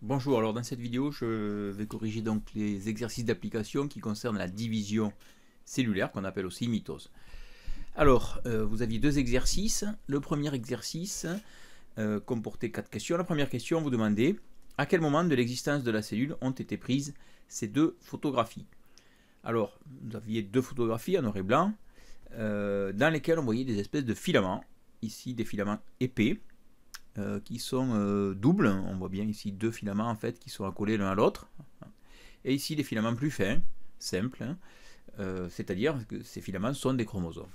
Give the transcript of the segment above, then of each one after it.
Bonjour, alors dans cette vidéo je vais corriger donc les exercices d'application qui concernent la division cellulaire qu'on appelle aussi mitose. Alors vous aviez deux exercices. Le premier exercice comportait 4 questions. La première question vous demandait à quel moment de l'existence de la cellule ont été prises ces deux photographies. Alors vous aviez deux photographies en noir et blanc dans lesquelles on voyait des espèces de filaments, ici des filaments épais, qui sont doubles. On voit bien ici deux filaments en fait qui sont accolés l'un à l'autre. Et ici des filaments plus fins, simples, c'est-à-dire que ces filaments sont des chromosomes.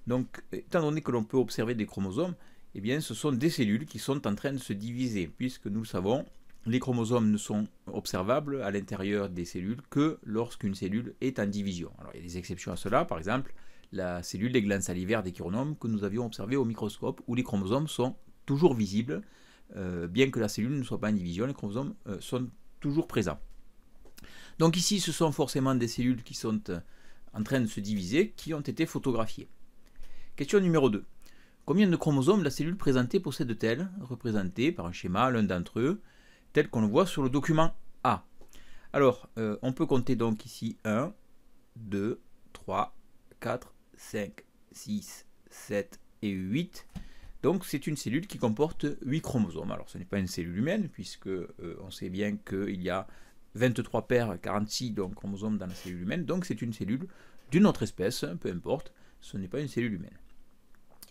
Donc, étant donné que l'on peut observer des chromosomes, eh bien, ce sont des cellules qui sont en train de se diviser, puisque nous le savons, les chromosomes ne sont observables à l'intérieur des cellules que lorsqu'une cellule est en division. Alors, il y a des exceptions à cela, par exemple, la cellule des glandes salivaires des chironomes que nous avions observée au microscope, où les chromosomes sont toujours visibles, bien que la cellule ne soit pas en division, les chromosomes sont toujours présents. Donc ici, ce sont forcément des cellules qui sont en train de se diviser, qui ont été photographiées. Question numéro 2. Combien de chromosomes la cellule présentée possède-t-elle, représenté par un schéma, l'un d'entre eux, tel qu'on le voit sur le document A. Alors, on peut compter donc ici 1, 2, 3, 4, 5, 6, 7 et 8. Donc c'est une cellule qui comporte 8 chromosomes. Alors ce n'est pas une cellule humaine, puisque on sait bien qu'il y a 23 paires, 46 donc, chromosomes dans la cellule humaine. Donc c'est une cellule d'une autre espèce, peu importe, ce n'est pas une cellule humaine.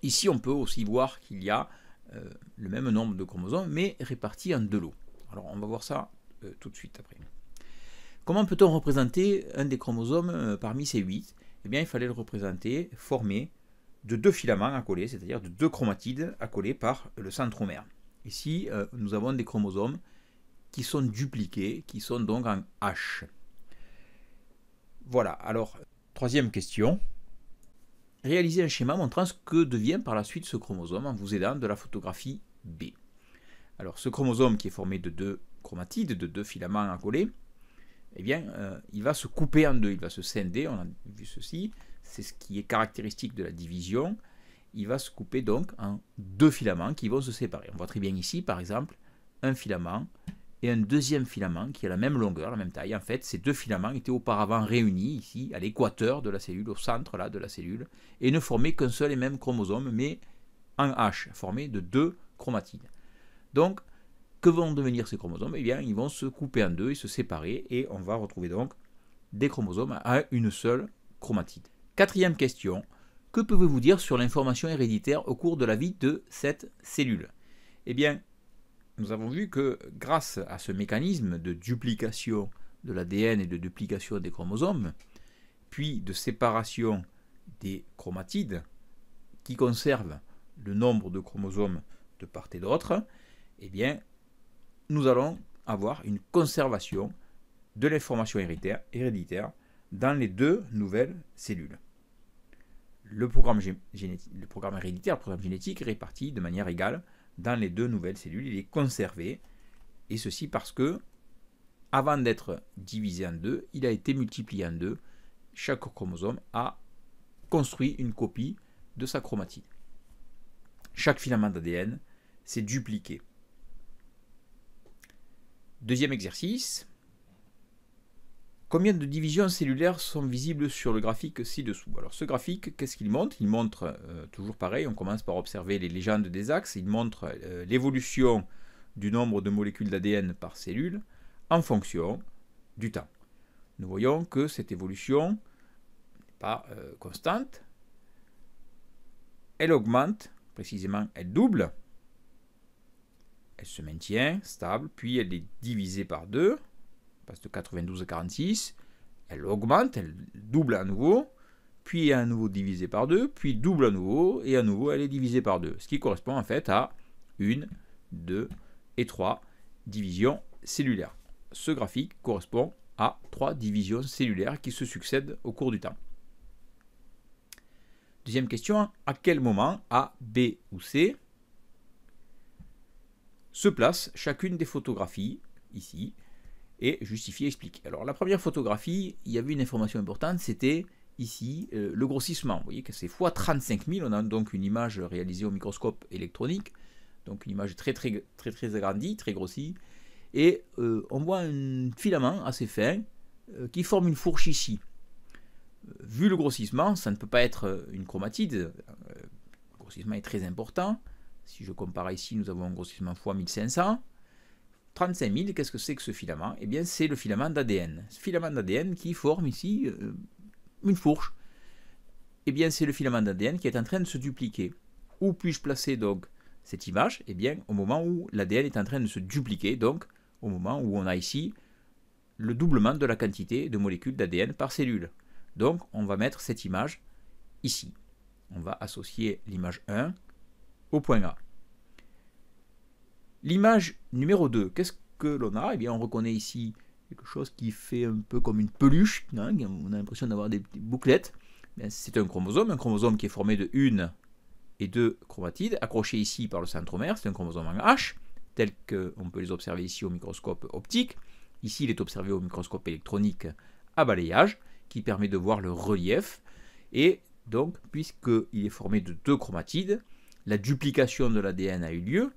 Ici on peut aussi voir qu'il y a le même nombre de chromosomes, mais répartis en deux lots. Alors on va voir ça tout de suite après. Comment peut-on représenter un des chromosomes parmi ces 8? Eh bien il fallait le représenter formé de deux filaments accolés, c'est-à-dire de deux chromatides accolés par le centromère. Ici, nous avons des chromosomes qui sont dupliqués, qui sont donc en H. Voilà, alors, troisième question. Réalisez un schéma montrant ce que devient par la suite ce chromosome en vous aidant de la photographie B. Alors, ce chromosome qui est formé de deux chromatides, de deux filaments accolés, eh bien, il va se couper en deux, il va se scinder, on a vu ceci, c'est ce qui est caractéristique de la division. Il va se couper donc en deux filaments qui vont se séparer. On voit très bien ici, par exemple, un filament et un deuxième filament qui a la même longueur, la même taille. En fait, ces deux filaments étaient auparavant réunis ici, à l'équateur de la cellule, au centre là de la cellule, et ne formaient qu'un seul et même chromosome, mais en H, formé de deux chromatides. Donc, que vont devenir ces chromosomes? Eh bien, ils vont se couper en deux et se séparer, et on va retrouver donc des chromosomes à une seule chromatide. Quatrième question. Que pouvez-vous dire sur l'information héréditaire au cours de la vie de cette cellule? Eh bien, nous avons vu que grâce à ce mécanisme de duplication de l'ADN et de duplication des chromosomes, puis de séparation des chromatides, qui conservent le nombre de chromosomes de part et d'autre, eh bien, nous allons avoir une conservation de l'information héréditaire dans les deux nouvelles cellules. Le programme héréditaire, le programme génétique est réparti de manière égale dans les deux nouvelles cellules. Il est conservé, et ceci parce que, avant d'être divisé en deux, il a été multiplié en deux. Chaque chromosome a construit une copie de sa chromatide. Chaque filament d'ADN s'est dupliqué. Deuxième exercice. Combien de divisions cellulaires sont visibles sur le graphique ci-dessous? Alors ce graphique, qu'est-ce qu'il montre? Il montre, toujours pareil, on commence par observer les légendes des axes, il montre l'évolution du nombre de molécules d'ADN par cellule en fonction du temps. Nous voyons que cette évolution n'est pas constante, elle augmente, précisément elle double, elle se maintient stable, puis elle est divisée par 2, passe de 92 à 46, elle augmente, elle double à nouveau, puis à nouveau divisée par 2, puis double à nouveau, et à nouveau elle est divisée par 2, ce qui correspond en fait à 1, 2 et 3 divisions cellulaires. Ce graphique correspond à 3 divisions cellulaires qui se succèdent au cours du temps. Deuxième question, à quel moment A, B ou C se place chacune des photographies, ici, et justifier, expliquer. Alors la première photographie, il y avait une information importante, c'était ici le grossissement. Vous voyez que c'est fois 35 000, on a donc une image réalisée au microscope électronique, donc une image très agrandie, très grossie, et on voit un filament assez fin qui forme une fourche ici. Vu le grossissement, ça ne peut pas être une chromatide. Le grossissement est très important. Si je compare ici, nous avons un grossissement fois 1500. 35 000, qu'est-ce que c'est que ce filament? Eh bien, c'est le filament d'ADN. Ce filament d'ADN qui forme ici une fourche. Eh bien, c'est le filament d'ADN qui est en train de se dupliquer. Où puis-je placer donc cette image? Eh bien, au moment où l'ADN est en train de se dupliquer, donc au moment où on a ici le doublement de la quantité de molécules d'ADN par cellule. Donc, on va mettre cette image ici. On va associer l'image 1 au point A. L'image numéro 2, qu'est-ce que l'on a? Eh bien, on reconnaît ici quelque chose qui fait un peu comme une peluche. Hein, on a l'impression d'avoir des bouclettes. C'est un chromosome qui est formé de une et deux chromatides, accrochés ici par le centromère. C'est un chromosome en H, tel qu'on peut les observer ici au microscope optique. Ici, il est observé au microscope électronique à balayage, qui permet de voir le relief. Et donc, puisqu'il est formé de deux chromatides, la duplication de l'ADN a eu lieu,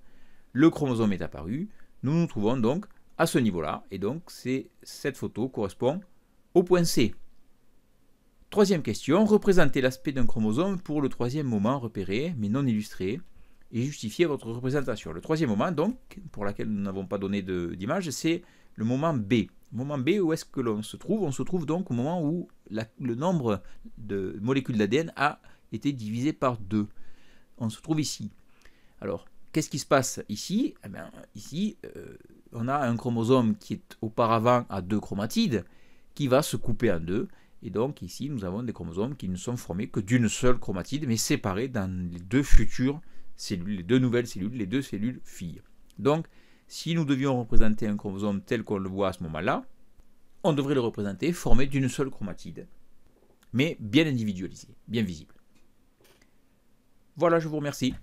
le chromosome est apparu, nous nous trouvons donc à ce niveau-là, et donc cette photo correspond au point C. Troisième question, représentez l'aspect d'un chromosome pour le troisième moment repéré, mais non illustré, et justifiez votre représentation. Le troisième moment, donc, pour lequel nous n'avons pas donné d'image, c'est le moment B. Le moment B, où est-ce que l'on se trouve? On se trouve donc au moment où le nombre de molécules d'ADN a été divisé par 2. On se trouve ici. Alors, qu'est-ce qui se passe ici? Eh bien, ici, on a un chromosome qui est auparavant à 2 chromatides, qui va se couper en 2. Et donc ici, nous avons des chromosomes qui ne sont formés que d'une seule chromatide, mais séparés dans les deux futures cellules, les deux nouvelles cellules, les deux cellules filles. Donc, si nous devions représenter un chromosome tel qu'on le voit à ce moment-là, on devrait le représenter formé d'une seule chromatide, mais bien individualisé, bien visible. Voilà, je vous remercie.